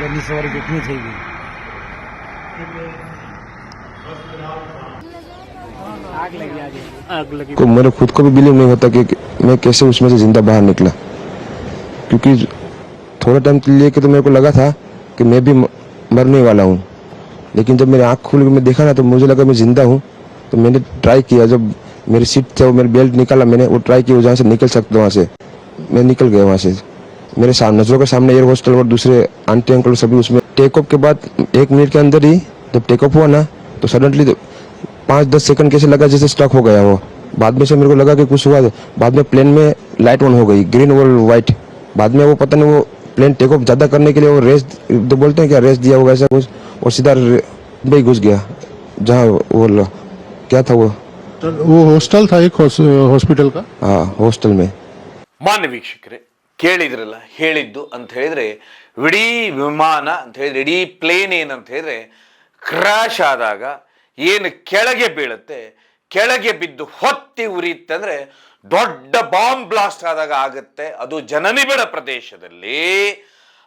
वरनी सवारी कितनी थी आग लगी को मेरे खुद को भी बिलीव नहीं होता कि मैं कैसे उसमें से जिंदा बाहर निकला, क्योंकि थोड़ा टाइम के लिए तो मेरे को लगा था कि मैं भी मरने वाला हूँ, लेकिन जब मेरी आँख खुल के मैं देखा ना तो मुझे लगा मैं जिंदा हूँ। तो मैंने ट्राई किया, जब मेरी सीट थे वो मेरी बेल्ट निकाला, मैंने वो ट्राई किया जहाँ से निकल सकता वहाँ से मैं निकल गया वहाँ से। मेरे सामने नजरों के सामने एयर होस्टल और दूसरे आंटी अंकल सभी उसमें। टेक ऑफ के बाद 1 मिनट के अंदर ही जब टेक ऑफ हुआ ना तो सडनली 5-10 सेकंड कैसे लगा जैसे स्टक हो गया वो। बाद में से मेरे को लगा कि कुछ हुआ। बाद में प्लेन में लाइट ऑन हो गई, ग्रीन और व्हाइट। बाद में वो पता नहीं वो प्लेन टेक ऑफ ज्यादा करने के लिए वो रेस तो बोलते हैं क्या, रेस दिया होगा ऐसा कुछ, और सीधा में घुस गया जहाँ वो क्या था वो हॉस्टल था एक हॉस्पिटल का। हाँ हॉस्टल में। ಮಾನ್ಯ ವೀಕ್ಷಕರೇ, ಕೇಳಿದ್ರಲ್ಲ ಹೇಳಿದ್ದು ಅಂತ ಹೇಳಿದ್ರೆ ಇಡೀ ವಿಮಾನ ಅಂತ ಹೇಳಿದ್ರೆ ಇಡೀ ಪ್ಲೇನ್ ಏನಂತ ಹೇಳಿದ್ರೆ ಕ್ರಾಶ್ ಆದಾಗ ಏನು ಕೆಳಗೆ ಬೀಳುತ್ತೆ, ಕೆಳಗೆ ಬಿದ್ದು ಹೊತ್ತಿ ಉರಿಯುತ್ತೆ ಅಂದ್ರೆ ದೊಡ್ಡ ಬಾಂಬ್ ಬ್ಲಾಸ್ಟ್ ಆದಾಗ ಆಗುತ್ತೆ, ಅದು ಜನನಿಬಿಡ ಪ್ರದೇಶದಲ್ಲಿ.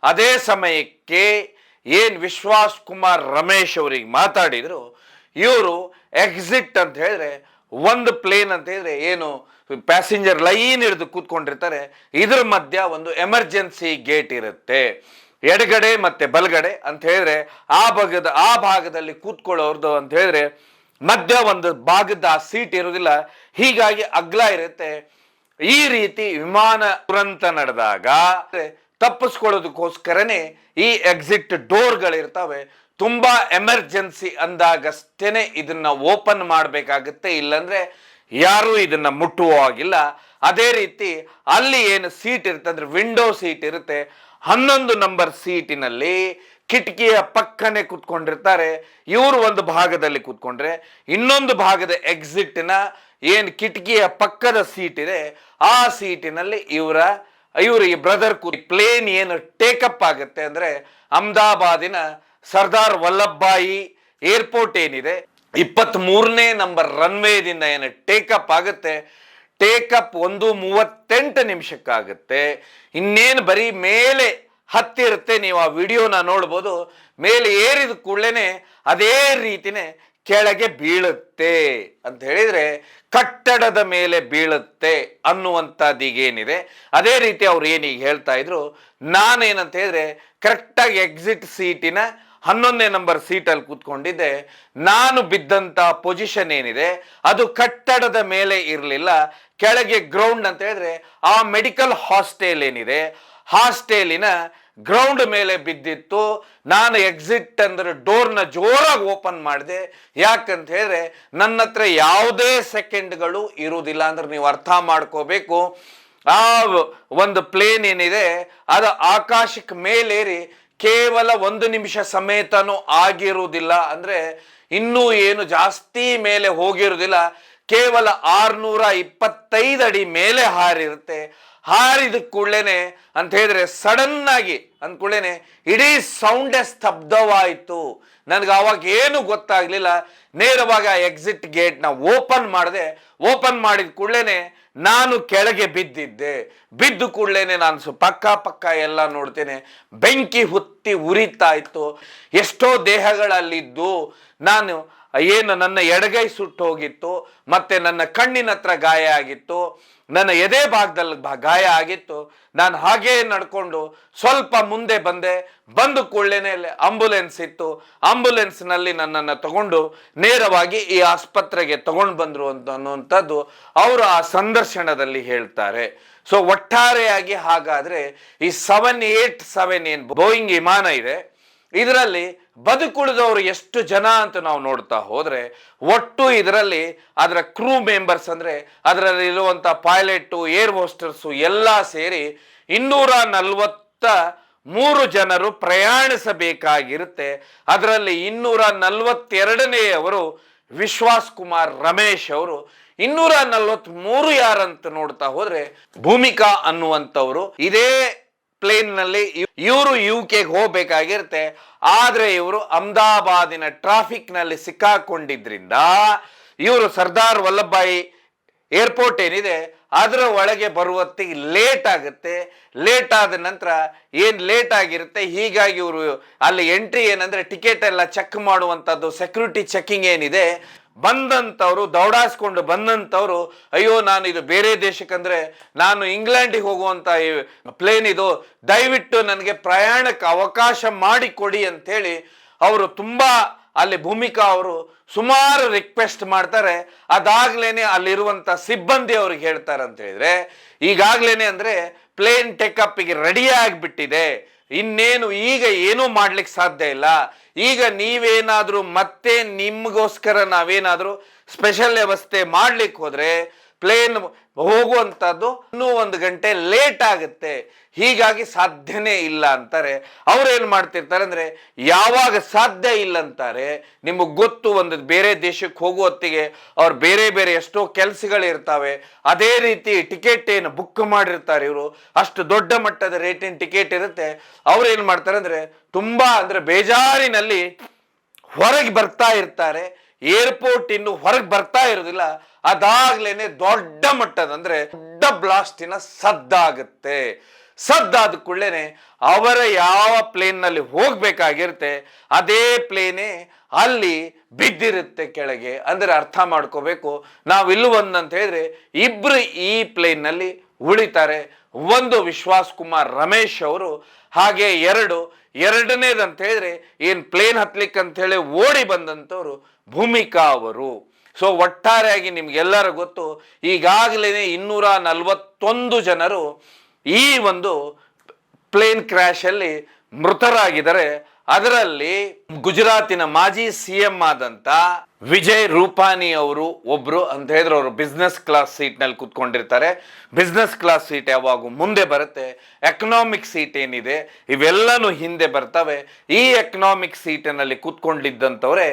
ಅದೇ ಸಮಯಕ್ಕೆ ಏನ್ ವಿಶ್ವಾಸ್ ಕುಮಾರ್ ರಮೇಶ್ ಅವರಿಗೆ ಮಾತಾಡಿದ್ರು, ಇವರು ಎಕ್ಸಿಟ್ ಅಂತ ಹೇಳಿದ್ರೆ ಒಂದು ಪ್ಲೇನ್ ಅಂತ ಹೇಳಿದ್ರೆ ಏನು ಪ್ಯಾಸೆಂಜರ್ ಲೈನ್ ಹಿಡಿದು ಕೂತ್ಕೊಂಡಿರ್ತಾರೆ, ಇದ್ರ ಮಧ್ಯ ಒಂದು ಎಮರ್ಜೆನ್ಸಿ ಗೇಟ್ ಇರುತ್ತೆ, ಎಡಗಡೆ ಮತ್ತೆ ಬಲಗಡೆ ಅಂತ ಹೇಳಿದ್ರೆ ಆ ಭಾಗದಲ್ಲಿ ಕೂತ್ಕೊಳ್ಳೋರ್ದು ಅಂತ ಹೇಳಿದ್ರೆ ಮಧ್ಯ ಒಂದು ಭಾಗದ ಆ ಸೀಟ್ ಇರುವುದಿಲ್ಲ, ಹೀಗಾಗಿ ಅಗ್ಲ ಇರುತ್ತೆ. ಈ ರೀತಿ ವಿಮಾನ ದುರಂತ ನಡೆದಾಗ ತಪ್ಪಿಸ್ಕೊಳ್ಳೋದಕ್ಕೋಸ್ಕರನೇ ಈ ಎಕ್ಸಿಟ್ ಡೋರ್ಗಳಿರ್ತವೆ. ತುಂಬಾ ಎಮರ್ಜೆನ್ಸಿ ಅಂದಾಗಷ್ಟೇನೆ ಇದನ್ನ ಓಪನ್ ಮಾಡಬೇಕಾಗುತ್ತೆ, ಇಲ್ಲಂದ್ರೆ ಯಾರು ಇದನ್ನ ಮುಟ್ಟುವ ಹಾಗಿಲ್ಲ. ಅದೇ ರೀತಿ ಅಲ್ಲಿ ಏನು ಸೀಟ್ ಇರುತ್ತೆ ಅಂದ್ರೆ ವಿಂಡೋ ಸೀಟ್ ಇರುತ್ತೆ, 11 ನಂಬರ್ ಸೀಟಿನಲ್ಲಿ ಕಿಟಕಿಯ ಪಕ್ಕನೆ ಕೂತ್ಕೊಂಡಿರ್ತಾರೆ. ಇವರು ಒಂದು ಭಾಗದಲ್ಲಿ ಕೂತ್ಕೊಂಡ್ರೆ ಇನ್ನೊಂದು ಭಾಗದ ಎಕ್ಸಿಟ್ನ ಏನ್ ಕಿಟಕಿಯ ಪಕ್ಕದ ಸೀಟ್ ಇದೆ ಆ ಸೀಟಿನಲ್ಲಿ ಇವರು ಈ ಬ್ರದರ್ ಪ್ಲೇನ್ ಏನು ಟೇಕಪ್ ಆಗುತ್ತೆ ಅಂದ್ರೆ ಅಹಮದಾಬಾದಿನ ಸರ್ದಾರ್ ವಲ್ಲಭಭಾಯಿ ಏರ್ಪೋರ್ಟ್ ಏನಿದೆ 23ನೇ ನಂಬರ್ ರನ್ವೇದಿಂದ ಏನು ಟೇಕಪ್ ಆಗುತ್ತೆ, ಟೇಕಪ್ 1:38 ಇನ್ನೇನು ಬರೀ ಮೇಲೆ ಹತ್ತಿರುತ್ತೆ. ನೀವು ಆ ವಿಡಿಯೋನ ನೋಡ್ಬೋದು. ಮೇಲೆ ಏರಿದ ಕೂಡಲೇ ಅದೇ ರೀತಿನೇ ಕೆಳಗೆ ಬೀಳುತ್ತೆ ಅಂತ ಹೇಳಿದ್ರೆ ಕಟ್ಟಡದ ಮೇಲೆ ಬೀಳುತ್ತೆ ಅನ್ನುವಂಥದ್ದೀಗೇನಿದೆ. ಅದೇ ರೀತಿ ಅವ್ರು ಏನೀಗ ಹೇಳ್ತಾ ಇದ್ರು, ನಾನೇನಂತ ಹೇಳಿದ್ರೆ ಕರೆಕ್ಟಾಗಿ ಎಕ್ಸಿಟ್ ಸೀಟಿನ 11ನೇ ನಂಬರ್ ಸೀಟಲ್ಲಿ ಕೂತ್ಕೊಂಡಿದ್ದೆ. ನಾನು ಬಿದ್ದಂತ ಪೊಸಿಷನ್ ಏನಿದೆ ಅದು ಕಟ್ಟಡದ ಮೇಲೆ ಇರಲಿಲ್ಲ, ಕೆಳಗೆ ಗ್ರೌಂಡ್ ಅಂತ ಹೇಳಿದ್ರೆ ಆ ಮೆಡಿಕಲ್ ಹಾಸ್ಟೆಲ್ ಏನಿದೆ ಹಾಸ್ಟೆಲಿನ ಗ್ರೌಂಡ್ ಮೇಲೆ ಬಿದ್ದಿತ್ತು. ನಾನು ಎಕ್ಸಿಟ್ ಅಂದ್ರೆ ಡೋರ್ನ ಜೋರಾಗಿ ಓಪನ್ ಮಾಡಿದೆ. ಯಾಕಂತ ಹೇಳಿದ್ರೆ ನನ್ನ ಹತ್ರ ಯಾವುದೇ ಸೆಕೆಂಡ್ಗಳು ಇರುವುದಿಲ್ಲ. ಅಂದ್ರೆ ನೀವು ಅರ್ಥ ಮಾಡ್ಕೋಬೇಕು, ಆ ಒಂದು ಪ್ಲೇನ್ ಏನಿದೆ ಅದು ಆಕಾಶಕ್ಕೆ ಮೇಲೇರಿ ಕೇವಲ 1 ನಿಮಿಷ ಸಮೇತನೂ ಆಗಿರುವುದಿಲ್ಲ, ಅಂದ್ರೆ ಇನ್ನೂ ಏನು ಜಾಸ್ತಿ ಮೇಲೆ ಹೋಗಿರುವುದಿಲ್ಲ, ಕೇವಲ 625 ಅಡಿ ಮೇಲೆ ಹಾರಿರುತ್ತೆ. ಹಾರಿದ ಕೂಡಲೇನೆ ಅಂತ ಹೇಳಿದ್ರೆ ಸಡನ್ ಆಗಿ ಅಂದ್ಕೂಡಲೇನೆ ಇಡೀ ಸೌಂಡೇ ಸ್ತಬ್ಧವಾಯಿತು. ನನಗೆ ಅವಾಗ ಏನು ಗೊತ್ತಾಗ್ಲಿಲ್ಲ. ನೇರವಾಗಿ ಆ ಎಕ್ಸಿಟ್ ಗೇಟ್ ನ ಓಪನ್ ಮಾಡಿದೆ. ಓಪನ್ ಮಾಡಿದ ಕೂಡಲೇನೆ ನಾನು ಕೆಳಗೆ ಬಿದ್ದಿದ್ದೆ. ಬಿದ್ದು ಕೂಡಲೇನೆ ನಾನು ಪಕ್ಕ ಎಲ್ಲ ನೋಡ್ತೇನೆ, ಬೆಂಕಿ ಹುತ್ತಿ ಉರಿತಾ ಇತ್ತು. ಎಷ್ಟೋ ದೇಹಗಳಲ್ಲಿದ್ದು ನಾನು ಏನು ನನ್ನ ಎಡಗೈ ಸುಟ್ಟು ಹೋಗಿತ್ತು, ಮತ್ತೆ ನನ್ನ ಕಣ್ಣಿನ ಹತ್ರ ಗಾಯ ಆಗಿತ್ತು, ನನ್ನ ಎದೆ ಭಾಗದಲ್ಲಿ ಗಾಯ ಆಗಿತ್ತು. ನಾನು ಹಾಗೇ ನಡ್ಕೊಂಡು ಸ್ವಲ್ಪ ಮುಂದೆ ಬಂದು ಕೂಡಲೇನೆ ಆಂಬುಲೆನ್ಸ್ ಇತ್ತು. ಆಂಬುಲೆನ್ಸ್ ನಲ್ಲಿ ನನ್ನನ್ನು ತಗೊಂಡು ನೇರವಾಗಿ ಈ ಆಸ್ಪತ್ರೆಗೆ ತಗೊಂಡು ಬಂದ್ರು ಅನ್ನುವಂಥದ್ದು ಅವರು ಆ ಸಂದರ್ಶನದಲ್ಲಿ ಹೇಳ್ತಾರೆ. ಸೊ ಒಟ್ಟಾರೆಯಾಗಿ ಹಾಗಾದ್ರೆ ಈ 787 ಏನ್ ಬೋಯಿಂಗ್ ವಿಮಾನ ಇದೆ ಇದರಲ್ಲಿ ಬದುಕುಳಿದವರು ಎಷ್ಟು ಜನ ಅಂತ ನಾವು ನೋಡ್ತಾ ಹೋದ್ರೆ ಒಟ್ಟು ಇದರಲ್ಲಿ ಅದರ ಕ್ರೂ ಮೆಂಬರ್ಸ್ ಅಂದ್ರೆ ಅದರಲ್ಲಿ ಇರುವಂತ ಪೈಲಟ್, ಏರ್ ಹೋಸ್ಟರ್ಸ್ ಎಲ್ಲ ಸೇರಿ 243 ಜನರು ಪ್ರಯಾಣಿಸಬೇಕಾಗಿರುತ್ತೆ. ಅದರಲ್ಲಿ 242ನೇಯವರು ವಿಶ್ವಾಸ್ ಕುಮಾರ್ ರಮೇಶ್ ಅವರು. 243 ಯಾರಂತ ನೋಡ್ತಾ ಹೋದ್ರೆ ಭೂಮಿಕಾ ಅನ್ನುವಂಥವ್ರು ಇದೇ ಪ್ಲೇನ್ ನಲ್ಲಿ ಇವರು UK ಹೋಗ್ಬೇಕಾಗಿರುತ್ತೆ. ಆದ್ರೆ ಇವರು ಅಹಮದಾಬಾದಿನ ಟ್ರಾಫಿಕ್ ನಲ್ಲಿ ಸಿಕ್ಕಾಕೊಂಡಿದ್ರಿಂದ ಇವರು ಸರ್ದಾರ್ ವಲ್ಲಭಭಾಯಿ ಏರ್ಪೋರ್ಟ್ ಏನಿದೆ ಅದರ ಒಳಗೆ ಬರುವತ್ತಿಗೆ ಲೇಟ್ ಆಗುತ್ತೆ. ಲೇಟ್ ಆದ ನಂತರ ಏನು ಲೇಟ್ ಆಗಿರುತ್ತೆ, ಹೀಗಾಗಿ ಇವರು ಅಲ್ಲಿ ಎಂಟ್ರಿ ಏನಂದ್ರೆ ಟಿಕೆಟ್ ಎಲ್ಲ ಚೆಕ್ ಮಾಡುವಂಥದ್ದು ಸೆಕ್ಯೂರಿಟಿ ಚೆಕಿಂಗ್ ಏನಿದೆ, ಬಂದಂಥವ್ರು ದೌಡಾಯಿಸ್ಕೊಂಡು ಬಂದಂಥವ್ರು ಅಯ್ಯೋ ನಾನು ಇದು ಬೇರೆ ದೇಶಕ್ಕಂದ್ರೆ ನಾನು ಇಂಗ್ಲೆಂಡಿಗೆ ಹೋಗುವಂಥ ಪ್ಲೇನ್ ಇದು, ದಯವಿಟ್ಟು ನನಗೆ ಪ್ರಯಾಣಕ್ಕೆ ಅವಕಾಶ ಮಾಡಿಕೊಡಿ ಅಂಥೇಳಿ ಅವರು ತುಂಬಾ ಅಲ್ಲಿ ಭೂಮಿಕಾ ಅವರು ಸುಮಾರು ರಿಕ್ವೆಸ್ಟ್ ಮಾಡ್ತಾರೆ. ಅದಾಗ್ಲೇನೆ ಅಲ್ಲಿರುವಂತ ಸಿಬ್ಬಂದಿ ಅವ್ರಿಗೆ ಹೇಳ್ತಾರೆ ಅಂತ ಹೇಳಿದ್ರೆ, ಈಗಾಗ್ಲೇನೆ ಅಂದ್ರೆ ಪ್ಲೇನ್ ಟೇಕಪ್ಗೆ ರೆಡಿ ಆಗಿಬಿಟ್ಟಿದೆ, ಇನ್ನೇನು ಈಗ ಏನೂ ಮಾಡ್ಲಿಕ್ಕೆ ಸಾಧ್ಯ ಇಲ್ಲ. ಈಗ ನೀವೇನಾದ್ರೂ ಮತ್ತೆ ನಿಮ್ಗೋಸ್ಕರ ನಾವೇನಾದ್ರೂ ಸ್ಪೆಷಲ್ ವ್ಯವಸ್ಥೆ ಮಾಡ್ಲಿಕ್ಕೆ ಹೋದ್ರೆ ಪ್ಲೇನ್ ಹೋಗುವಂಥದ್ದು ಇನ್ನೂ 1 ಗಂಟೆ ಲೇಟ್ ಆಗುತ್ತೆ, ಹೀಗಾಗಿ ಸಾಧ್ಯನೇ ಇಲ್ಲ ಅಂತಾರೆ. ಅವ್ರೇನ್ ಮಾಡ್ತಿರ್ತಾರೆ ಅಂದ್ರೆ, ಯಾವಾಗ ಸಾಧ್ಯ ಇಲ್ಲ ಅಂತಾರೆ ನಿಮಗೆ ಗೊತ್ತು, ಒಂದು ಬೇರೆ ದೇಶಕ್ಕೆ ಹೋಗುವತ್ತಿಗೆ ಅವ್ರು ಬೇರೆ ಬೇರೆ ಎಷ್ಟೋ ಕೆಲಸಗಳಿರ್ತಾವೆ. ಅದೇ ರೀತಿ ಟಿಕೆಟ್ ಏನು ಬುಕ್ ಮಾಡಿರ್ತಾರೆ ಇವರು, ಅಷ್ಟು ದೊಡ್ಡ ಮಟ್ಟದ ರೇಟಿನ ಟಿಕೆಟ್ ಇರುತ್ತೆ. ಅವ್ರೇನ್ ಮಾಡ್ತಾರೆ ಅಂದ್ರೆ ತುಂಬಾ ಅಂದ್ರೆ ಬೇಜಾರಿನಲ್ಲಿ ಹೊರಗೆ ಬರ್ತಾ ಇರ್ತಾರೆ. ಏರ್ಪೋರ್ಟ್ ಇನ್ನು ಹೊರಗೆ ಬರ್ತಾ ಇರೋದಿಲ್ಲ, ಅದಾಗ್ಲೇನೆ ದೊಡ್ಡ ಮಟ್ಟದ ಅಂದ್ರೆ ದೊಡ್ಡ ಬ್ಲಾಸ್ಟಿನ ಸದ್ದಾಗುತ್ತೆ. ಸದ್ದಾದ ಕೂಡಲೇನೆ ಅವರ ಯಾವ ಪ್ಲೇನ್ ನಲ್ಲಿ ಹೋಗ್ಬೇಕಾಗಿರುತ್ತೆ ಅದೇ ಪ್ಲೇನೇ ಅಲ್ಲಿ ಬಿದ್ದಿರುತ್ತೆ ಕೆಳಗೆ. ಅಂದ್ರೆ ಅರ್ಥ ಮಾಡ್ಕೋಬೇಕು, ನಾವಿಲ್ಲಿ ಅಂತ ಹೇಳಿದ್ರೆ ಇಬ್ರು ಈ ಪ್ಲೇನ್ ನಲ್ಲಿ ಉಳಿತಾರೆ. ಒಂದು ವಿಶ್ವಾಸ್ ಕುಮಾರ್ ರಮೇಶ್ ಅವರು, ಹಾಗೆ ಎರಡನೇದಂತ ಹೇಳಿದ್ರೆ ಏನ್ ಪ್ಲೇನ್ ಹತ್ಲಿಕ್ಕೆ ಅಂತ ಹೇಳಿ ಓಡಿ ಬಂದಂತವ್ರು ಭೂಮಿಕಾ ಅವರು. ಸೊ ಒಟ್ಟಾರೆಯಾಗಿ ನಿಮ್ಗೆಲ್ಲರೂ ಗೊತ್ತು, ಈಗಾಗಲೇ 241 ಜನರು ಈ ಒಂದು ಪ್ಲೇನ್ ಕ್ರ್ಯಾಶ್ ಅಲ್ಲಿ ಮೃತರಾಗಿದ್ದಾರೆ. ಅದರಲ್ಲಿ ಗುಜರಾತಿನ ಮಾಜಿ ಸಿಎಂ ಆದಂತ ವಿಜಯ್ ರೂಪಾನಿ ಅವರು ಒಬ್ರು ಅಂತ ಹೇಳಿದ್ರೆ, ಅವರು ಬಿಸ್ನೆಸ್ ಕ್ಲಾಸ್ ಸೀಟ್ ನಲ್ಲಿ ಕುತ್ಕೊಂಡಿರ್ತಾರೆ. ಬಿಸ್ನೆಸ್ ಕ್ಲಾಸ್ ಸೀಟ್ ಯಾವಾಗ ಮುಂದೆ ಬರುತ್ತೆ, ಎಕನಾಮಿಕ್ ಸೀಟ್ ಏನಿದೆ ಇವೆಲ್ಲನೂ ಹಿಂದೆ ಬರ್ತವೆ. ಈ ಎಕನಾಮಿಕ್ ಸೀಟಿನಲ್ಲಿ ಕುತ್ಕೊಂಡಿದ್ದಂಥವ್ರೆ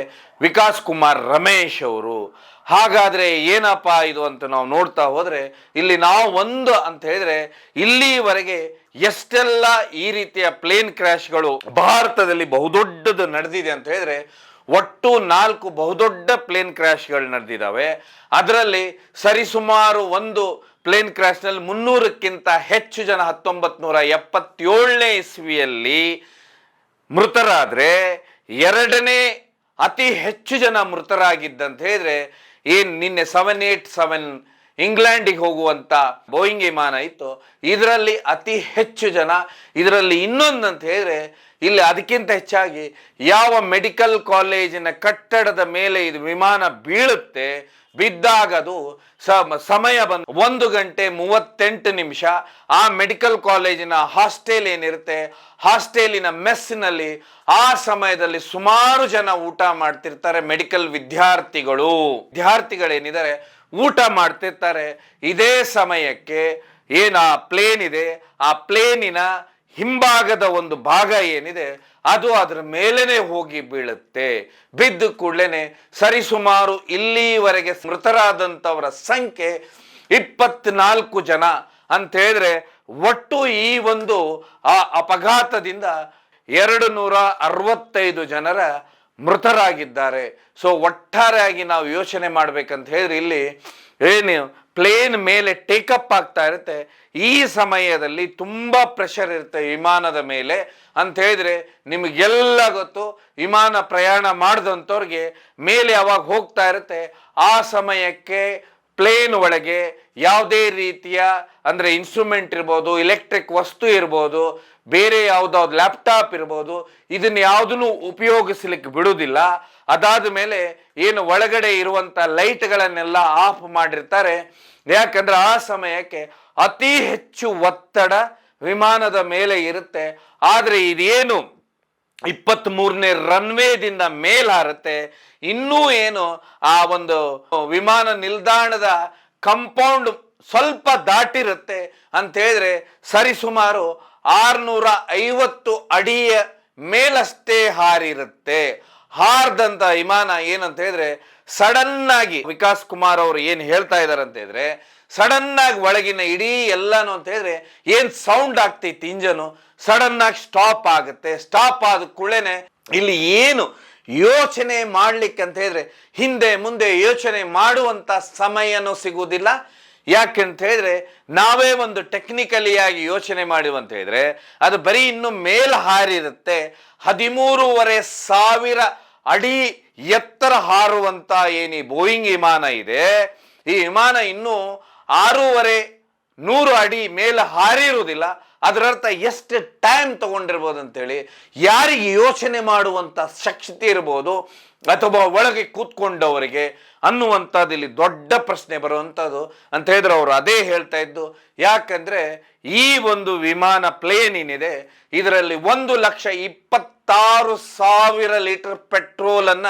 ವಿಕಾಸ್ ಕುಮಾರ್ ರಮೇಶ್ ಅವರು. ಹಾಗಾದ್ರೆ ಏನಪ್ಪಾ ಇದು ಅಂತ ನಾವು ನೋಡ್ತಾ ಹೋದ್ರೆ, ಇಲ್ಲಿ ನಾವು ಒಂದು ಅಂತ ಹೇಳಿದ್ರೆ ಇಲ್ಲಿವರೆಗೆ ಎಷ್ಟೆಲ್ಲ ಈ ರೀತಿಯ ಪ್ಲೇನ್ ಕ್ರ್ಯಾಶ್ಗಳು ಭಾರತದಲ್ಲಿ ಬಹುದೊಡ್ಡದು ನಡೆದಿದೆ ಅಂತ ಹೇಳಿದ್ರೆ, ಒಟ್ಟು 4 ಬಹುದೊಡ್ಡ ಪ್ಲೇನ್ ಕ್ರ್ಯಾಶ್ಗಳು ನಡೆದಿದ್ದಾವೆ. ಅದರಲ್ಲಿ ಸರಿಸುಮಾರು ಒಂದು ಪ್ಲೇನ್ ಕ್ರ್ಯಾಶ್ ನಲ್ಲಿ 300ಕ್ಕಿಂತ ಹೆಚ್ಚು ಜನ 1977ನೇ ಇಸ್ವಿಯಲ್ಲಿ ಮೃತರಾದ್ರೆ, ಎರಡನೇ ಅತಿ ಹೆಚ್ಚು ಜನ ಮೃತರಾಗಿದ್ದಂತ ಹೇಳಿದ್ರೆ ಏನ್ ನಿನ್ನೆ 787 ಇಂಗ್ಲೆಂಡಿಗೆ ಹೋಗುವಂತ ಬೋಯಿಂಗ್ ವಿಮಾನ ಇತ್ತು, ಇದರಲ್ಲಿ ಅತಿ ಹೆಚ್ಚು ಜನ. ಇದರಲ್ಲಿ ಇನ್ನೊಂದಂತ ಹೇಳಿದ್ರೆ, ಇಲ್ಲಿ ಅದಕ್ಕಿಂತ ಹೆಚ್ಚಾಗಿ ಯಾವ ಮೆಡಿಕಲ್ ಕಾಲೇಜಿನ ಕಟ್ಟಡದ ಮೇಲೆ ಇದು ವಿಮಾನ ಬೀಳುತ್ತೆ, ಬಿದ್ದಾಗ ಅದು ಸಮಯ ಬಂದು 1 ಗಂಟೆ 38 ನಿಮಿಷ. ಆ ಮೆಡಿಕಲ್ ಕಾಲೇಜಿನ ಹಾಸ್ಟೆಲ್ ಏನಿರುತ್ತೆ, ಹಾಸ್ಟೆಲಿನ ಮೆಸ್ಸಿನಲ್ಲಿ ಆ ಸಮಯದಲ್ಲಿ ಸುಮಾರು ಜನ ಊಟ ಮಾಡ್ತಿರ್ತಾರೆ. ಮೆಡಿಕಲ್ ವಿದ್ಯಾರ್ಥಿಗಳೇನಿದ್ದಾರೆ ಊಟ ಮಾಡ್ತಿರ್ತಾರೆ. ಇದೇ ಸಮಯಕ್ಕೆ ಏನು ಆ ಪ್ಲೇನ್ ಇದೆ, ಆ ಪ್ಲೇನಿನ ಹಿಂಭಾಗದ ಒಂದು ಭಾಗ ಏನಿದೆ ಅದು ಅದರ ಮೇಲೇನೆ ಹೋಗಿ ಬೀಳುತ್ತೆ. ಬಿದ್ದ ಕೂಡಲೇನೆ ಸರಿಸುಮಾರು ಇಲ್ಲಿವರೆಗೆ ಮೃತರಾದಂಥವರ ಸಂಖ್ಯೆ 24 ಜನ ಅಂತ ಹೇಳಿದ್ರೆ, ಒಟ್ಟು ಈ ಒಂದು ಆ ಅಪಘಾತದಿಂದ 265 ಜನರ ಮೃತರಾಗಿದ್ದಾರೆ. ಸೊ ಒಟ್ಟಾರೆಯಾಗಿ ನಾವು ಯೋಚನೆ ಮಾಡ್ಬೇಕಂತ ಹೇಳಿದ್ರೆ, ಇಲ್ಲಿ ಏನು ಪ್ಲೇನ್ ಮೇಲೆ ಟೇಕಪ್ ಆಗ್ತಾ ಇರುತ್ತೆ, ಈ ಸಮಯದಲ್ಲಿ ತುಂಬಾ ಪ್ರೆಷರ್ ಇರುತ್ತೆ ವಿಮಾನದ ಮೇಲೆ ಅಂತ ಹೇಳಿದ್ರೆ ನಿಮಗೆಲ್ಲ ಗೊತ್ತು. ವಿಮಾನ ಪ್ರಯಾಣ ಮಾಡಿದಂಥವ್ರಿಗೆ ಮೇಲೆ ಯಾವಾಗ ಹೋಗ್ತಾ ಇರುತ್ತೆ, ಆ ಸಮಯಕ್ಕೆ ಪ್ಲೇನ್ ಒಳಗೆ ಯಾವುದೇ ರೀತಿಯ ಅಂದ್ರೆ ಇನ್ಸ್ಟ್ರೂಮೆಂಟ್ ಇರ್ಬೋದು, ಎಲೆಕ್ಟ್ರಿಕ್ ವಸ್ತು ಇರ್ಬೋದು, ಬೇರೆ ಯಾವುದಾದ್ರು ಲ್ಯಾಪ್ಟಾಪ್ ಇರ್ಬೋದು, ಇದನ್ನ ಯಾವುದನ್ನು ಉಪಯೋಗಿಸ್ಲಿಕ್ಕೆ ಬಿಡುವುದಿಲ್ಲ. ಅದಾದ ಮೇಲೆ ಏನು ಒಳಗಡೆ ಇರುವಂತ ಲೈಟ್ಗಳನ್ನೆಲ್ಲ ಆಫ್ ಮಾಡಿರ್ತಾರೆ. ಯಾಕಂದ್ರೆ ಆ ಸಮಯಕ್ಕೆ ಅತಿ ಹೆಚ್ಚು ಒತ್ತಡ ವಿಮಾನದ ಮೇಲೆ ಇರುತ್ತೆ. ಆದ್ರೆ ಇದೇನು 23ನೇ ರನ್ವೇದಿಂದ ಮೇಲಾರುತ್ತೆ, ಇನ್ನೂ ಏನು ಆ ಒಂದು ವಿಮಾನ ನಿಲ್ದಾಣದ ಕಾಂಪೌಂಡ್ ಸ್ವಲ್ಪ ದಾಟಿರುತ್ತೆ ಅಂತ ಹೇಳಿದ್ರೆ ಸರಿಸುಮಾರು 650 ಅಡಿಯ ಮೇಲಷ್ಟೇ ಹಾರಿರುತ್ತೆ. ಹಾರ್ದಂತ ವಿಮಾನ ಏನಂತ ಹೇಳಿದ್ರೆ ಸಡನ್ ಆಗಿ ವಿಕಾಸ್ ಕುಮಾರ್ ಅವರು ಏನ್ ಹೇಳ್ತಾ ಇದಾರೆ ಅಂತ ಹೇಳಿದ್ರೆ, ಸಡನ್ ಆಗಿ ಒಳಗಿನ ಇಡೀ ಎಲ್ಲಾನು ಅಂತ ಹೇಳಿದ್ರೆ ಏನ್ ಸೌಂಡ್ ಆಗ್ತೈತಿ ಇಂಜನು, ಸಡನ್ ಆಗಿ ಸ್ಟಾಪ್ ಆಗುತ್ತೆ. ಸ್ಟಾಪ್ ಆದ ಕೂಡಲೇನೆ ಇಲ್ಲಿ ಏನು ಯೋಚನೆ ಮಾಡ್ಲಿಕ್ಕೆ ಅಂತ ಹೇಳಿದ್ರೆ ಹಿಂದೆ ಮುಂದೆ ಯೋಚನೆ ಮಾಡುವಂತ ಸಮಯನೂ ಸಿಗುವುದಿಲ್ಲ, ಯಾಕೆಂತ ಹೇಳಿದ್ರೆ ನಾವೇ ಒಂದು ಟೆಕ್ನಿಕಲಿಯಾಗಿ ಯೋಚನೆ ಮಾಡಿವಂತ ಹೇಳಿದ್ರೆ ಅದು ಬರೀ ಇನ್ನು ಮೇಲ್ ಹಾರಿರುತ್ತೆ. 13,500 ಅಡಿ ಎತ್ತರ ಹಾರುವಂತ ಏನಿ ಬೋಯಿಂಗ್ ವಿಮಾನ ಇದೆ, ಈ ವಿಮಾನ ಇನ್ನು 6,500 ಅಡಿ ಮೇಲೆ ಹಾರಿರುವುದಿಲ್ಲ. ಅದರರ್ಥ ಎಷ್ಟು ಟೈಮ್ ತಗೊಂಡಿರ್ಬೋದು ಅಂತೇಳಿ ಯಾರಿಗೆ ಯೋಚನೆ ಮಾಡುವಂತ ಶಕ್ತಿ ಇರ್ಬೋದು ಅಥವಾ ಒಳಗೆ ಕೂತ್ಕೊಂಡವರಿಗೆ ಅನ್ನುವಂಥದ್ದು ಇಲ್ಲಿ ದೊಡ್ಡ ಪ್ರಶ್ನೆ ಬರುವಂಥದ್ದು ಅಂತ ಹೇಳಿದ್ರೆ ಅವರು ಅದೇ ಹೇಳ್ತಾ ಇದ್ದು. ಯಾಕಂದ್ರೆ ಈ ಒಂದು ವಿಮಾನ ಪ್ಲೇನ್ ಏನಿದೆ ಇದರಲ್ಲಿ 1,26,000 ಲೀಟರ್ ಪೆಟ್ರೋಲ್ ಅನ್ನ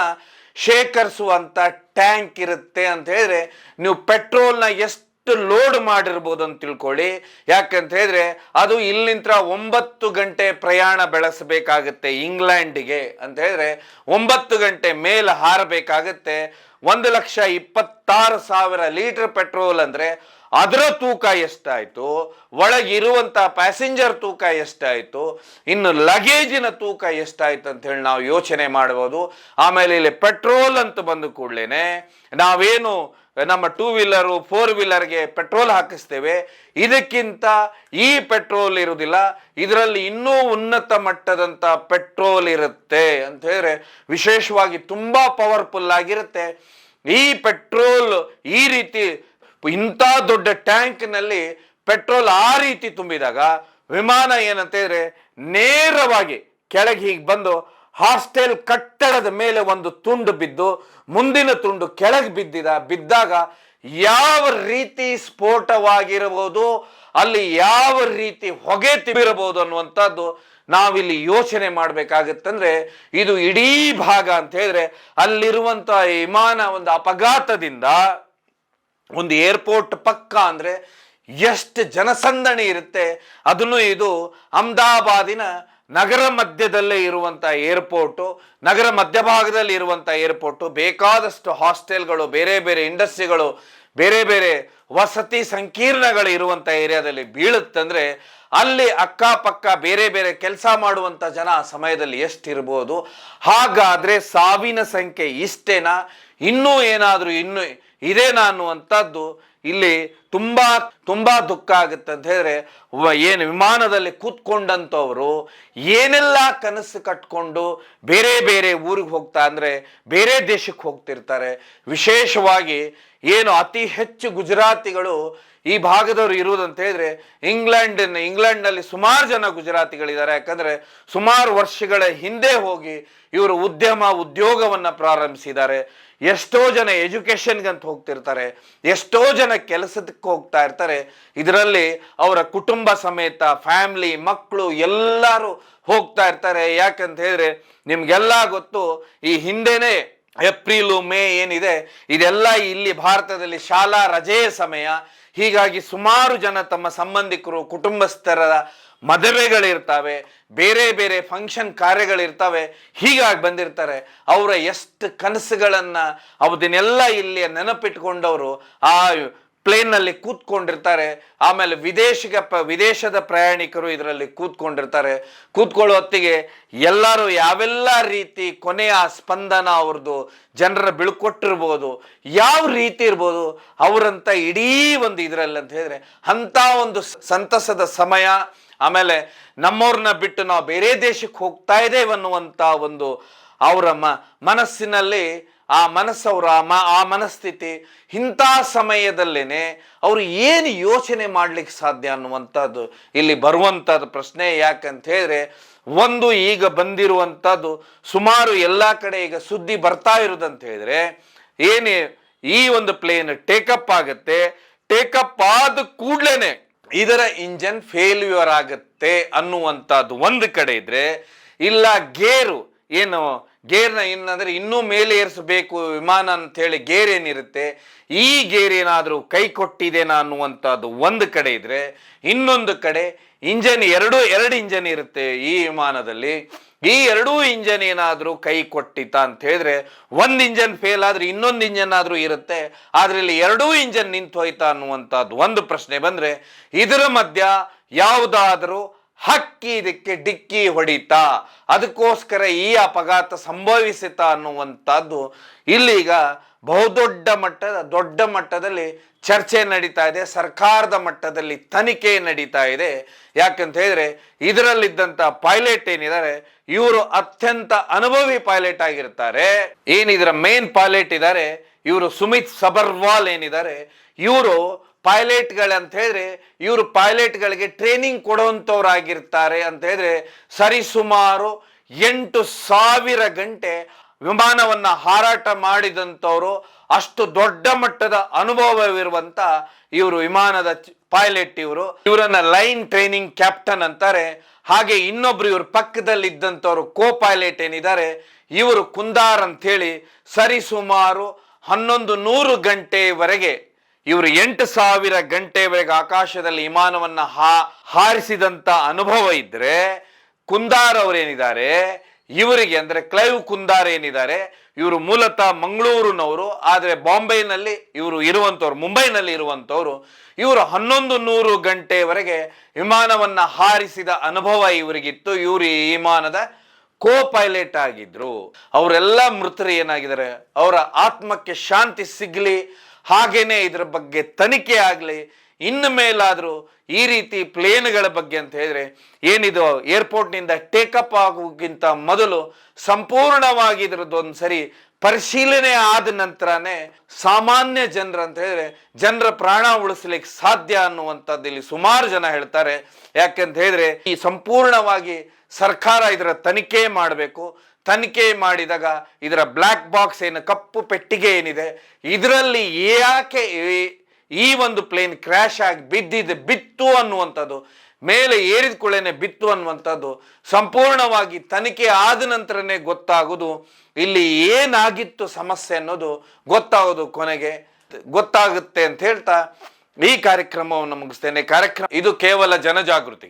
ಶೇಖರಿಸುವಂತ ಟ್ಯಾಂಕ್ ಇರುತ್ತೆ ಅಂತ ಹೇಳಿದ್ರೆ ನೀವು ಪೆಟ್ರೋಲ್ನ ಎಷ್ಟು ಲೋಡ್ ಮಾಡಿರ್ಬೋದು ಅಂತ ತಿಳ್ಕೊಳ್ಳಿ. ಯಾಕಂತ ಹೇಳಿದ್ರೆ ಅದು ಇಲ್ಲಿಂದ 9 ಗಂಟೆ ಪ್ರಯಾಣ ಬೆಳೆಸಬೇಕಾಗುತ್ತೆ ಇಂಗ್ಲೆಂಡಿಗೆ ಅಂತ ಹೇಳಿದ್ರೆ 9 ಗಂಟೆ ಮೇಲೆ ಹಾರಬೇಕಾಗುತ್ತೆ. 1,26,000 ಲೀಟರ್ ಪೆಟ್ರೋಲ್ ಅಂದ್ರೆ ಅದರ ತೂಕ ಎಷ್ಟಾಯ್ತು, ಒಳಗಿರುವಂತ ಪ್ಯಾಸೆಂಜರ್ ತೂಕ ಎಷ್ಟಾಯ್ತು, ಇನ್ನು ಲಗೇಜಿನ ತೂಕ ಎಷ್ಟಾಯ್ತು ಅಂತ ಹೇಳಿ ನಾವು ಯೋಚನೆ ಮಾಡಬಹುದು. ಆಮೇಲೆ ಇಲ್ಲಿ ಪೆಟ್ರೋಲ್ ಅಂತ ಬಂದ ಕೂಡಲೇನೆ ನಾವೇನು ನಮ್ಮ 2 ವೀಲರು 4 ವೀಲರ್ಗೆ ಪೆಟ್ರೋಲ್ ಹಾಕಿಸ್ತೇವೆ, ಇದಕ್ಕಿಂತ ಈ ಪೆಟ್ರೋಲ್ ಇರುವುದಿಲ್ಲ, ಇದರಲ್ಲಿ ಇನ್ನೂ ಉನ್ನತ ಮಟ್ಟದಂತ ಪೆಟ್ರೋಲ್ ಇರುತ್ತೆ ಅಂತ ಹೇಳಿದ್ರೆ ವಿಶೇಷವಾಗಿ ತುಂಬಾ ಪವರ್ಫುಲ್ ಆಗಿರುತ್ತೆ. ಈ ಪೆಟ್ರೋಲ್ ಈ ರೀತಿ ಇಂಥ ದೊಡ್ಡ ಟ್ಯಾಂಕ್ ನಲ್ಲಿ ಪೆಟ್ರೋಲ್ ಆ ರೀತಿ ತುಂಬಿದಾಗ ವಿಮಾನ ಏನಂತ ಹೇಳಿದ್ರೆ ನೇರವಾಗಿ ಕೆಳಗೆ ಹೀಗೆ ಬಂದು ಹಾಸ್ಟೆಲ್ ಕಟ್ಟಡದ ಮೇಲೆ ಒಂದು ತುಂಡು ಬಿದ್ದು ಮುಂದಿನ ತುಂಡು ಕೆಳಗೆ ಬಿದ್ದಾಗ ಯಾವ ರೀತಿ ಸ್ಫೋಟವಾಗಿರಬಹುದು, ಅಲ್ಲಿ ಯಾವ ರೀತಿ ಹೊಗೆ ತಿವಿರಬಹುದು ಅನ್ನುವಂಥದ್ದು ನಾವಿಲ್ಲಿ ಯೋಚನೆ ಮಾಡ್ಬೇಕಾಗತ್ತಂದ್ರೆ ಇದು ಇಡೀ ಭಾಗ ಅಂತ ಹೇಳಿದ್ರೆ ಅಲ್ಲಿರುವಂತ ವಿಮಾನ ಒಂದು ಅಪಘಾತದಿಂದ ಒಂದು ಏರ್ಪೋರ್ಟ್ ಪಕ್ಕ ಅಂದ್ರೆ ಎಷ್ಟು ಜನಸಂದಣಿ ಇರುತ್ತೆ. ಅದನ್ನು ಇದು ಅಹಮದಾಬಾದಿನ ನಗರ ಮಧ್ಯದಲ್ಲೇ ಇರುವಂತ ಏರ್ಪೋರ್ಟು, ನಗರ ಮಧ್ಯಭಾಗದಲ್ಲಿ ಇರುವಂತ ಏರ್ಪೋರ್ಟು, ಬೇಕಾದಷ್ಟು ಹಾಸ್ಟೆಲ್ಗಳು, ಬೇರೆ ಬೇರೆ ಇಂಡಸ್ಟ್ರಿಗಳು, ಬೇರೆ ಬೇರೆ ವಸತಿ ಸಂಕೀರ್ಣಗಳು ಇರುವಂತ ಏರಿಯಾದಲ್ಲಿ ಬೀಳುತ್ತಂದ್ರೆ ಅಲ್ಲಿ ಅಕ್ಕಪಕ್ಕ ಬೇರೆ ಬೇರೆ ಕೆಲಸ ಮಾಡುವಂತ ಜನ ಆ ಸಮಯದಲ್ಲಿ ಎಷ್ಟಿರ್ಬೋದು. ಹಾಗಾದ್ರೆ ಸಾವಿನ ಸಂಖ್ಯೆ ಇಷ್ಟೇನಾ, ಇನ್ನೂ ಏನಾದ್ರೂ ಇನ್ನು ಇದೇನಾ ಅನ್ನುವಂಥದ್ದು ಇಲ್ಲಿ ತುಂಬಾ ತುಂಬಾ ದುಃಖ ಆಗುತ್ತೆ ಅಂತ ಹೇಳಿದ್ರೆ ಏನು ವಿಮಾನದಲ್ಲಿ ಕೂತ್ಕೊಂಡಂತವ್ರು ಏನೆಲ್ಲ ಕನಸು ಕಟ್ಕೊಂಡು ಬೇರೆ ಬೇರೆ ಊರಿಗೆ ಹೋಗ್ತಾ ಅಂದ್ರೆ ಬೇರೆ ದೇಶಕ್ಕೆ ಹೋಗ್ತಿರ್ತಾರೆ. ವಿಶೇಷವಾಗಿ ಏನು ಅತಿ ಹೆಚ್ಚು ಗುಜರಾತಿಗಳು ಈ ಭಾಗದವರು ಇರುವುದಂತ ಹೇಳಿದ್ರೆ ಇಂಗ್ಲೆಂಡ್ನಲ್ಲಿ ಸುಮಾರು ಜನ ಗುಜರಾತಿಗಳಿದ್ದಾರೆ. ಯಾಕಂದ್ರೆ ಸುಮಾರು ವರ್ಷಗಳ ಹಿಂದೆ ಹೋಗಿ ಇವರು ಉದ್ಯೋಗವನ್ನ ಪ್ರಾರಂಭಿಸಿದ್ದಾರೆ. ಎಷ್ಟೋ ಜನ ಎಜುಕೇಶನ್ಗಂತ ಹೋಗ್ತಿರ್ತಾರೆ, ಎಷ್ಟೋ ಜನ ಕೆಲಸಕ್ಕೆ ಹೋಗ್ತಾ ಇರ್ತಾರೆ. ಇದರಲ್ಲಿ ಅವರ ಕುಟುಂಬ ಸಮೇತ ಫ್ಯಾಮಿಲಿ ಮಕ್ಕಳು ಎಲ್ಲರೂ ಹೋಗ್ತಾ ಇರ್ತಾರೆ. ಯಾಕಂತ ಹೇಳಿದ್ರೆ ನಿಮ್ಗೆಲ್ಲ ಗೊತ್ತು, ಈ ಹಿಂದೆನೆ ಏಪ್ರಿಲ್ ಮೇ ಏನಿದೆ ಇದೆಲ್ಲ ಇಲ್ಲಿ ಭಾರತದಲ್ಲಿ ಶಾಲಾ ರಜೆಯ ಸಮಯ. ಹೀಗಾಗಿ ಸುಮಾರು ಜನ ತಮ್ಮ ಸಂಬಂಧಿಕರು ಕುಟುಂಬಸ್ಥರ ಮದುವೆಗಳಿರ್ತವೆ, ಬೇರೆ ಬೇರೆ ಫಂಕ್ಷನ್ ಕಾರ್ಯಗಳಿರ್ತವೆ, ಹೀಗಾಗಿ ಬಂದಿರ್ತಾರೆ. ಅವರ ಎಷ್ಟು ಕನಸುಗಳನ್ನ ಅವದನ್ನೆಲ್ಲ ಇಲ್ಲಿ ನೆನಪಿಟ್ಕೊಂಡವರು ಆ ಪ್ಲೇನ್ನಲ್ಲಿ ಕೂತ್ಕೊಂಡಿರ್ತಾರೆ. ಆಮೇಲೆ ವಿದೇಶದ ಪ್ರಯಾಣಿಕರು ಇದರಲ್ಲಿ ಕೂತ್ಕೊಳ್ಳೋ ಹೊತ್ತಿಗೆ ಎಲ್ಲರೂ ಯಾವೆಲ್ಲ ರೀತಿ ಕೊನೆಯ ಸ್ಪಂದನ ಅವ್ರದ್ದು ಜನರ ಬೀಳ್ಕೊಟ್ಟಿರ್ಬೋದು, ಯಾವ ರೀತಿ ಇರ್ಬೋದು ಅವರಂತ ಇಡೀ ಒಂದು ಇದರಲ್ಲಿ ಅಂತ ಹೇಳಿದ್ರೆ ಅಂತ ಒಂದು ಸಂತಸದ ಸಮಯ. ಆಮೇಲೆ ನಮ್ಮವ್ರನ್ನ ಬಿಟ್ಟು ನಾವು ಬೇರೆ ದೇಶಕ್ಕೆ ಹೋಗ್ತಾ ಇದ್ದೇವೆ ಅನ್ನುವಂತ ಒಂದು ಅವರ ಮನಸ್ಸಿನಲ್ಲಿ ಆ ಮನಸ್ಥಿತಿ, ಇಂಥ ಸಮಯದಲ್ಲೇನೆ ಅವರು ಏನು ಯೋಚನೆ ಮಾಡ್ಲಿಕ್ಕೆ ಸಾಧ್ಯ ಅನ್ನುವಂಥದ್ದು ಇಲ್ಲಿ ಬರುವಂಥದ್ದು ಪ್ರಶ್ನೆ. ಯಾಕಂತ ಹೇಳಿದ್ರೆ ಒಂದು ಈಗ ಬಂದಿರುವಂಥದ್ದು ಸುಮಾರು ಎಲ್ಲ ಕಡೆ ಈಗ ಸುದ್ದಿ ಬರ್ತಾ ಇರುವುದಂತ ಹೇಳಿದ್ರೆ ಏನೇ ಈ ಒಂದು ಪ್ಲೇನ್ ಟೇಕಪ್ ಆಗುತ್ತೆ, ಟೇಕಪ್ ಆದ ಕೂಡ್ಲೇನೆ ಇದರ ಇಂಜನ್ ಫೇಲ್ಯೂರ್ ಆಗುತ್ತೆ ಅನ್ನುವಂಥದ್ದು ಒಂದು ಕಡೆ ಇದ್ರೆ, ಇಲ್ಲ ಗೇರ್ನ ಏನಂದ್ರೆ ಇನ್ನೂ ಮೇಲೆ ಏರಿಸಬೇಕು ವಿಮಾನ ಅಂತ ಹೇಳಿ ಗೇರ್ ಏನಿರುತ್ತೆ, ಈ ಗೇರ್ ಏನಾದರೂ ಕೈ ಕೊಟ್ಟಿದೇನಾ ಅನ್ನುವಂಥದ್ದು ಒಂದು ಕಡೆ ಇದ್ರೆ, ಇನ್ನೊಂದು ಕಡೆ ಇಂಜನ್ ಎರಡು ಇಂಜನ್ ಇರುತ್ತೆ ಈ ವಿಮಾನದಲ್ಲಿ. ಈ ಎರಡೂ ಇಂಜನ್ ಏನಾದರೂ ಕೈ ಕೊಟ್ಟಿತ ಅಂತ ಹೇಳಿದ್ರೆ ಒಂದು ಇಂಜನ್ ಫೇಲ್ ಆದ್ರೆ ಇನ್ನೊಂದು ಇಂಜನ್ ಆದ್ರೂ ಇರುತ್ತೆ, ಆದ್ರೆ ಇಲ್ಲಿ ಎರಡೂ ಇಂಜನ್ ನಿಂತು ಹೋಯ್ತಾ ಅನ್ನುವಂಥದ್ದು ಒಂದು ಪ್ರಶ್ನೆ ಬಂದ್ರೆ ಇದರ ಮಧ್ಯ ಯಾವುದಾದರೂ ಹಕ್ಕಿ ಇದಕ್ಕೆ ಡಿಕ್ಕಿ ಹೊಡಿತಾ, ಅದಕ್ಕೋಸ್ಕರ ಈ ಅಪಘಾತ ಸಂಭವಿಸಿತ ಅನ್ನುವಂಥದ್ದು ಇಲ್ಲೀಗ ದೊಡ್ಡ ಮಟ್ಟದಲ್ಲಿ ಚರ್ಚೆ ನಡೀತಾ ಇದೆ. ಸರ್ಕಾರದ ಮಟ್ಟದಲ್ಲಿ ತನಿಖೆ ನಡೀತಾ ಇದೆ. ಯಾಕಂತ ಹೇಳಿದ್ರೆ ಇದರಲ್ಲಿದ್ದಂತ ಪೈಲಟ್ ಏನಿದ್ದಾರೆ ಇವರು ಅತ್ಯಂತ ಅನುಭವಿ ಪೈಲಟ್ ಆಗಿರ್ತಾರೆ. ಏನಿದರ ಮೇನ್ ಪೈಲಟ್ ಇದ್ದಾರೆ ಇವರು ಸುಮಿತ್ ಸಬರ್ವಾಲ್ ಏನಿದ್ದಾರೆ, ಇವರು ಪೈಲಟ್ಗಳಂತ ಹೇಳಿದ್ರೆ ಇವರು ಪೈಲಟ್ಗಳಿಗೆ ಟ್ರೈನಿಂಗ್ ಕೊಡುವಂಥವ್ರಾಗಿರ್ತಾರೆ. ಅಂತ ಹೇಳಿದ್ರೆ ಸರಿಸುಮಾರು 8,000 ಗಂಟೆ ವಿಮಾನವನ್ನ ಹಾರಾಟ ಮಾಡಿದಂಥವ್ರು, ಅಷ್ಟು ದೊಡ್ಡ ಮಟ್ಟದ ಅನುಭವವಿರುವಂತ ಇವರು ವಿಮಾನದ ಪೈಲಟ್. ಇವರನ್ನ ಲೈನ್ ಟ್ರೈನಿಂಗ್ ಕ್ಯಾಪ್ಟನ್ ಅಂತಾರೆ. ಹಾಗೆ ಇನ್ನೊಬ್ರು ಇವ್ರ ಪಕ್ಕದಲ್ಲಿದ್ದಂಥವ್ರು ಕೋ ಪೈಲಟ್ ಏನಿದ್ದಾರೆ ಇವರು ಕುಂದಾರ್ ಅಂತ ಹೇಳಿ ಸರಿಸುಮಾರು 1,100 ಗಂಟೆವರೆಗೆ ಇವರು 8,000 ಗಂಟೆವರೆಗೆ ಆಕಾಶದಲ್ಲಿ ವಿಮಾನವನ್ನ ಹಾರಿಸಿದಂತ ಅನುಭವ ಇದ್ರೆ, ಕುಂದಾರ್ ಅವರೇನಿದ್ದಾರೆ ಇವರಿಗೆ ಅಂದ್ರೆ ಕ್ಲೈವ್ ಕುಂದಾರ್ ಏನಿದ್ದಾರೆ ಇವರು ಮೂಲತಃ ಮಂಗಳೂರಿನವರು, ಆದ್ರೆ ಬಾಂಬೆನಲ್ಲಿ ಇವರು ಇರುವಂತವ್ರು, ಮುಂಬೈನಲ್ಲಿ ಇರುವಂತವ್ರು. ಇವರು 1,100 ಗಂಟೆವರೆಗೆ ವಿಮಾನವನ್ನ ಹಾರಿಸಿದ ಅನುಭವ ಇವರಿಗಿತ್ತು. ಇವರು ಈ ವಿಮಾನದ ಕೋ ಪೈಲಟ್ ಆಗಿದ್ರು. ಅವರೆಲ್ಲ ಮೃತರು ಏನಾಗಿದ್ದಾರೆ, ಅವರ ಆತ್ಮಕ್ಕೆ ಶಾಂತಿ ಸಿಗ್ಲಿ, ಹಾಗೇನೆ ಇದ್ರ ಬಗ್ಗೆ ತನಿಖೆ ಆಗ್ಲಿ. ಇನ್ನು ಮೇಲಾದ್ರೂ ಈ ರೀತಿ ಪ್ಲೇನ್ಗಳ ಬಗ್ಗೆ ಅಂತ ಹೇಳಿದ್ರೆ ಏನಿದು ಏರ್ಪೋರ್ಟ್ನಿಂದ ಟೇಕಪ್ ಆಗೋಕ್ಕಿಂತ ಮೊದಲು ಸಂಪೂರ್ಣವಾಗಿ ಇದ್ರದ್ದೊಂದು ಸರಿ ಪರಿಶೀಲನೆ ಆದ ನಂತರನೇ ಸಾಮಾನ್ಯ ಜನರು ಅಂತ ಹೇಳಿದ್ರೆ ಜನರ ಪ್ರಾಣ ಉಳಿಸ್ಲಿಕ್ಕೆ ಸಾಧ್ಯ ಅನ್ನುವಂಥದ್ದು ಇಲ್ಲಿ ಸುಮಾರು ಜನ ಹೇಳ್ತಾರೆ. ಯಾಕಂತ ಹೇಳಿದ್ರೆ ಈ ಸಂಪೂರ್ಣವಾಗಿ ಸರ್ಕಾರ ಇದರ ತನಿಖೆ ಮಾಡಬೇಕು. ತನಿಖೆ ಮಾಡಿದಾಗ ಇದರ ಬ್ಲ್ಯಾಕ್ ಬಾಕ್ಸ್ ಏನು, ಕಪ್ಪು ಪೆಟ್ಟಿಗೆ ಏನಿದೆ, ಇದರಲ್ಲಿ ಯಾಕೆ ಈ ಒಂದು ಪ್ಲೇನ್ ಕ್ರ್ಯಾಶ್ ಆಗಿ ಬಿತ್ತು ಅನ್ನುವಂಥದ್ದು, ಮೇಲೆ ಏರಿದ ಕೂಡಲೇ ಬಿತ್ತು ಅನ್ನುವಂಥದ್ದು ಸಂಪೂರ್ಣವಾಗಿ ತನಿಖೆ ಆದ ನಂತರನೇ ಗೊತ್ತಾಗೋದು. ಇಲ್ಲಿ ಏನಾಗಿತ್ತು ಸಮಸ್ಯೆ ಅನ್ನೋದು ಗೊತ್ತಾಗೋದು ಕೊನೆಗೆ ಗೊತ್ತಾಗುತ್ತೆ ಅಂತ ಹೇಳ್ತಾ ಈ ಕಾರ್ಯಕ್ರಮವನ್ನು ಮುಗಿಸ್ತೇನೆ. ಇದು ಕೇವಲ ಜನಜಾಗೃತಿಗೆ.